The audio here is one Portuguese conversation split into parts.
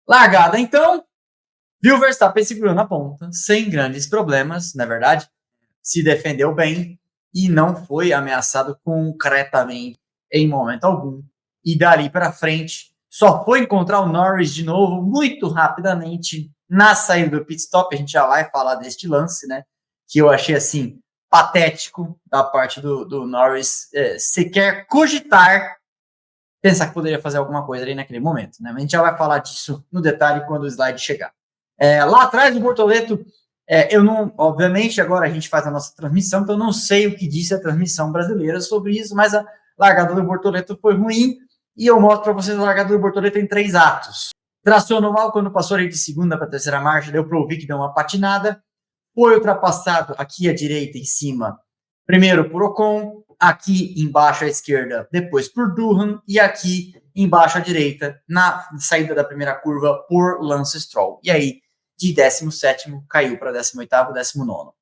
Largada, então, viu o Verstappen segurando a ponta, sem grandes problemas, na verdade, se defendeu bem e não foi ameaçado concretamente em momento algum. E dali para frente, só foi encontrar o Norris de novo muito rapidamente na saída do pit stop. A gente já vai falar deste lance, né? Que eu achei assim patético da parte do Norris sequer cogitar pensar que poderia fazer alguma coisa ali naquele momento, né? A gente já vai falar disso no detalhe quando o slide chegar. Lá atrás do Bortoleto, eu não, obviamente, agora a gente faz a nossa transmissão, então eu não sei o que disse a transmissão brasileira sobre isso, mas a largada do Bortoleto foi ruim e eu mostro para vocês a largada do Bortoleto em 3 atos. Tracionou mal quando passou ali de segunda para terceira marcha, deu para ouvir que deu uma patinada, foi ultrapassado aqui à direita em cima, primeiro por Ocon, aqui embaixo à esquerda, depois por Durham, e aqui embaixo à direita, na saída da primeira curva, por Lance Stroll. E aí, de 17º, caiu para 18º, 19º.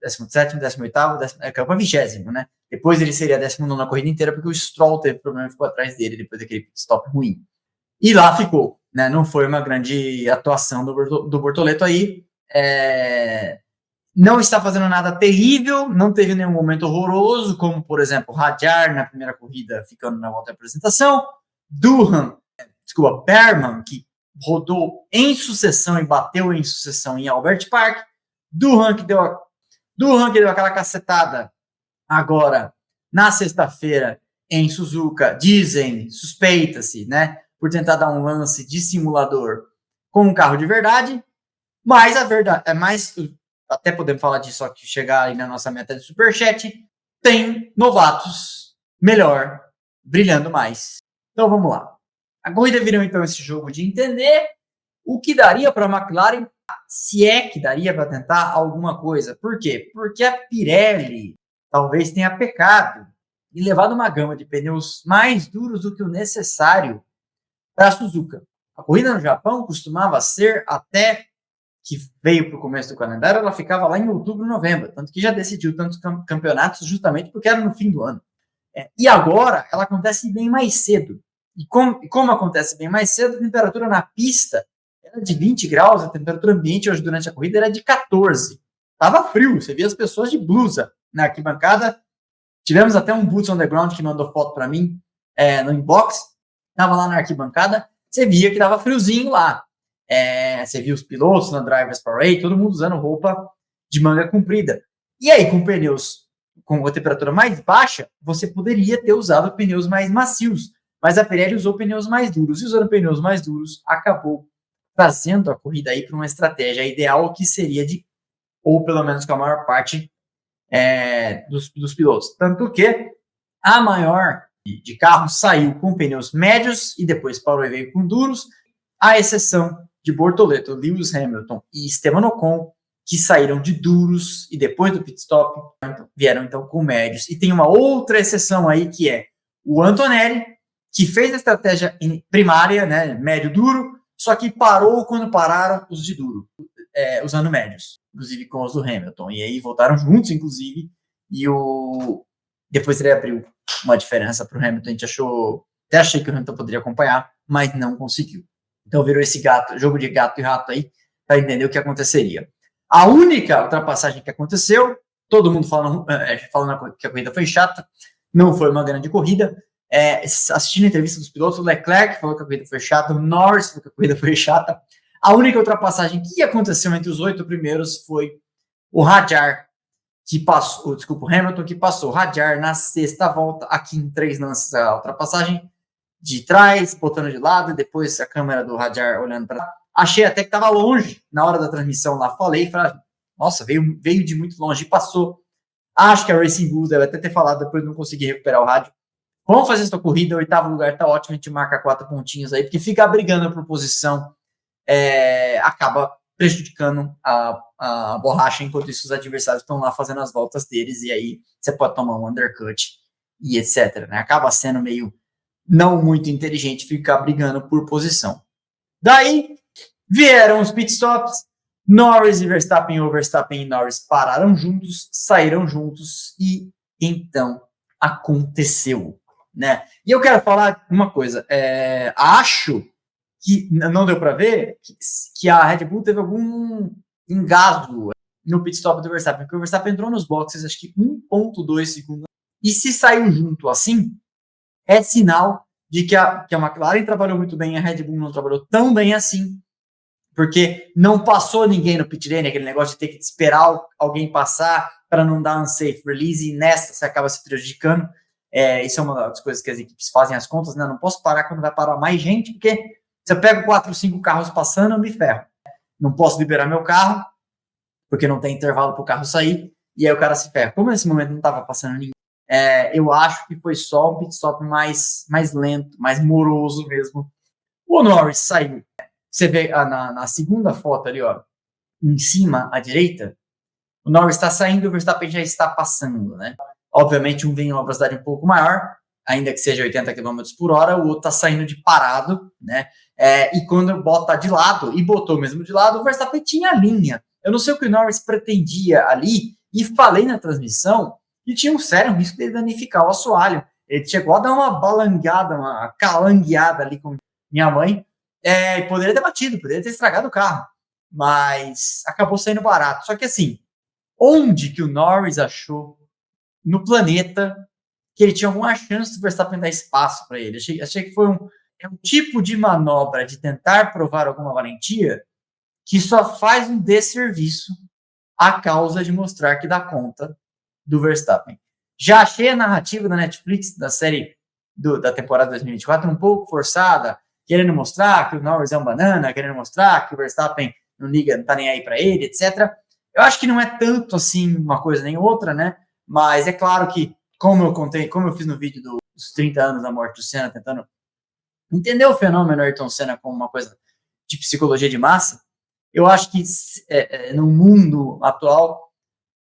17º, 18º, caiu para 20º, né? Depois ele seria 19º na corrida inteira, porque o Stroll teve problema e ficou atrás dele, depois daquele pit stop ruim. E lá ficou, né? Não foi uma grande atuação do Bortoleto aí. Não está fazendo nada terrível, não teve nenhum momento horroroso, como, por exemplo, Hadjar na primeira corrida, ficando na volta de apresentação. Berman, que rodou em sucessão e bateu em sucessão em Albert Park. Durham que deu aquela cacetada agora na sexta-feira em Suzuka. Dizem, suspeita-se, né, por tentar dar um lance de simulador com um carro de verdade. Mas a verdade é mais, até podemos falar disso aqui, chegar aí na nossa meta de superchat, tem novatos melhor, brilhando mais. Então vamos lá. A corrida virou então esse jogo de entender o que daria para a McLaren, se é que daria para tentar alguma coisa. Por quê? Porque a Pirelli talvez tenha pecado e levado uma gama de pneus mais duros do que o necessário para a Suzuka. A corrida no Japão costumava ser, até que veio para o começo do calendário, ela ficava lá em outubro, novembro, tanto que já decidiu tantos campeonatos justamente porque era no fim do ano. E agora ela acontece bem mais cedo. E como acontece bem mais cedo, a temperatura na pista era de 20 graus, a temperatura ambiente hoje durante a corrida era de 14. Tava frio, você via as pessoas de blusa na arquibancada. Tivemos até um Boots on the Ground que mandou foto para mim no inbox. Tava lá na arquibancada, você via que tava friozinho lá. Você viu os pilotos na Drivers Parade, todo mundo usando roupa de manga comprida. E aí, com pneus com a temperatura mais baixa, você poderia ter usado pneus mais macios, mas a Pirelli usou pneus mais duros, e usando pneus mais duros, acabou trazendo a corrida aí para uma estratégia ideal que seria ou pelo menos com a maior parte dos pilotos. Tanto que a maior de carros saiu com pneus médios e depois parou e veio com duros, à exceção de Bortoleto, Lewis Hamilton e Esteban Ocon, que saíram de duros e depois do pit stop vieram então com médios. E tem uma outra exceção aí, que é o Antonelli, que fez a estratégia primária, né, médio-duro, só que parou quando pararam os de duro, usando médios, inclusive com os do Hamilton. E aí voltaram juntos, inclusive, e depois ele abriu uma diferença para o Hamilton. A gente até achei que o Hamilton poderia acompanhar, mas não conseguiu. Então virou esse jogo de gato e rato aí, para entender o que aconteceria. A única ultrapassagem que aconteceu, todo mundo falando que a corrida foi chata, não foi uma grande corrida. Assistindo a entrevista dos pilotos, o Leclerc falou que a corrida foi chata, o Norris falou que a corrida foi chata. A única ultrapassagem que aconteceu entre os 8 primeiros foi o Hadjar, o Hamilton, que passou o Hadjar na sexta volta, aqui em 3 lances, a ultrapassagem de trás, botando de lado, e depois a câmera do Hadjar olhando para lá. Achei até que estava longe na hora da transmissão lá. Falei, nossa, veio de muito longe e passou. Acho que a Racing Bulls deve até ter falado, depois não consegui recuperar o rádio. Vamos fazer essa corrida, o 8º lugar tá ótimo, a gente marca 4 pontinhos aí, porque ficar brigando por posição acaba prejudicando a borracha, enquanto isso os adversários estão lá fazendo as voltas deles, e aí você pode tomar um undercut e etc. Né? Acaba sendo meio não muito inteligente ficar brigando por posição. Daí vieram os pitstops, Norris e Verstappen e Norris pararam juntos, saíram juntos e então aconteceu, né? E eu quero falar uma coisa, acho que não deu para ver que a Red Bull teve algum engasgo no pit stop do Verstappen, porque o Verstappen entrou nos boxes, acho que 1,2 segundos, e se saiu junto assim, é sinal de que a McLaren trabalhou muito bem, a Red Bull não trabalhou tão bem assim, porque não passou ninguém no pit lane, aquele negócio de ter que esperar alguém passar para não dar unsafe release, e nessa você acaba se prejudicando. Isso é uma das coisas que as equipes fazem as contas, né? Não posso parar quando vai parar mais gente, porque se eu pego 4 ou 5 carros passando, eu me ferro. Não posso liberar meu carro, porque não tem intervalo para o carro sair, e aí o cara se ferra. Como nesse momento não estava passando ninguém, eu acho que foi só um pit stop mais lento, mais moroso mesmo. O Norris saiu. Você vê na segunda foto ali, ó, em cima, à direita, o Norris está saindo, o Verstappen já está passando, né? Obviamente, um vem em uma velocidade um pouco maior, ainda que seja 80 km por hora, o outro está saindo de parado, né? E quando bota de lado, e botou mesmo de lado, o Verstappen tinha linha. Eu não sei o que o Norris pretendia ali, e falei na transmissão que tinha um sério risco de danificar o assoalho. Ele chegou a dar uma balangada, uma calangueada ali com minha mãe, e poderia ter batido, poderia ter estragado o carro, mas acabou saindo barato. Só que assim, onde que o Norris achou no planeta que ele tinha alguma chance do Verstappen dar espaço para ele? Achei que foi um tipo de manobra de tentar provar alguma valentia que só faz um desserviço à causa de mostrar que dá conta do Verstappen. Já achei a narrativa da Netflix, da série da temporada 2024, um pouco forçada, querendo mostrar que o Norris é um banana, querendo mostrar que o Verstappen não liga, não tá nem aí para ele, etc. Eu acho que não é tanto assim uma coisa nem outra, né? Mas é claro que, como eu fiz no vídeo dos 30 anos da morte do Senna, tentando entender o fenômeno Ayrton Senna como uma coisa de psicologia de massa, eu acho que no mundo atual,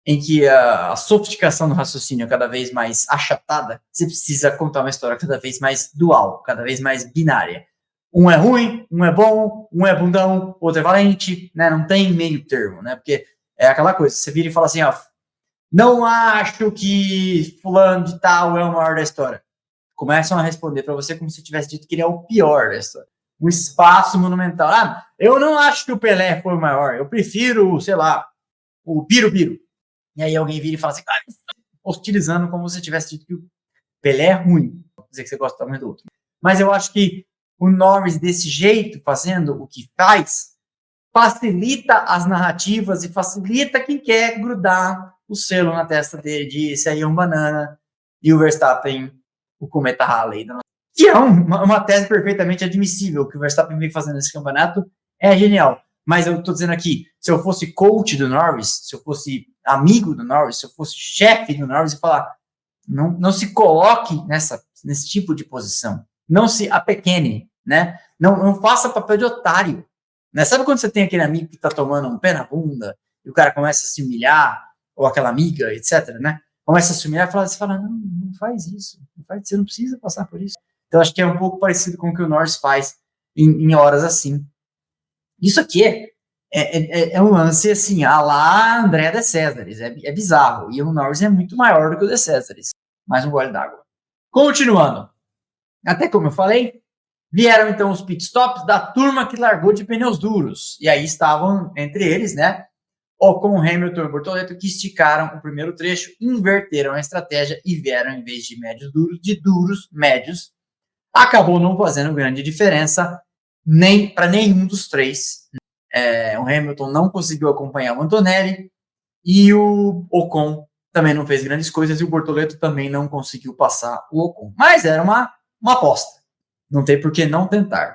em que a sofisticação do raciocínio é cada vez mais achatada, você precisa contar uma história cada vez mais dual, cada vez mais binária. Um é ruim, um é bom, um é bundão, outro é valente, né? Não tem meio termo, né? Porque é aquela coisa, você vira e fala assim, ó, não acho que fulano de tal é o maior da história. Começam a responder para você como se tivesse dito que ele é o pior da história. Um espaço monumental. Eu não acho que o Pelé foi o maior, eu prefiro, sei lá, o Birubiru. E aí alguém vira e fala assim, hostilizando como se tivesse dito que o Pelé é ruim. Não dizer que você gosta também do outro. Mas eu acho que o Norris, desse jeito, fazendo o que faz, facilita as narrativas e facilita quem quer grudar o selo na testa dele de esse aí é um banana e o Verstappen, o cometa Halley. Que é uma tese perfeitamente admissível. O que o Verstappen vem fazendo nesse campeonato é genial. Mas eu tô dizendo aqui, se eu fosse coach do Norris, se eu fosse amigo do Norris, se eu fosse chefe do Norris, eu falar, não se coloque nesse tipo de posição. Não se apequene, né? Não faça papel de otário. Né? Sabe quando você tem aquele amigo que tá tomando um pé na bunda e o cara começa a se humilhar, ou aquela amiga, etc., né? Começa a se humilhar e você fala, não faz isso. Você não precisa passar por isso. Então, acho que é um pouco parecido com o que o Norris faz em horas assim. Isso aqui é um lance, assim, a lá André de Césares. É bizarro. E o Norris é muito maior do que o de Césares. Mais um gole d'água. Continuando. Até como eu falei, vieram então os pitstops da turma que largou de pneus duros. E aí estavam entre eles, né? Ocon, Hamilton e Bortoleto, que esticaram o primeiro trecho, inverteram a estratégia e vieram, em vez de médios duros, de duros médios. Acabou não fazendo grande diferença nem para nenhum dos três. O Hamilton não conseguiu acompanhar o Antonelli e o Ocon também não fez grandes coisas e o Bortoleto também não conseguiu passar o Ocon. Mas era uma aposta. Não tem por que não tentar.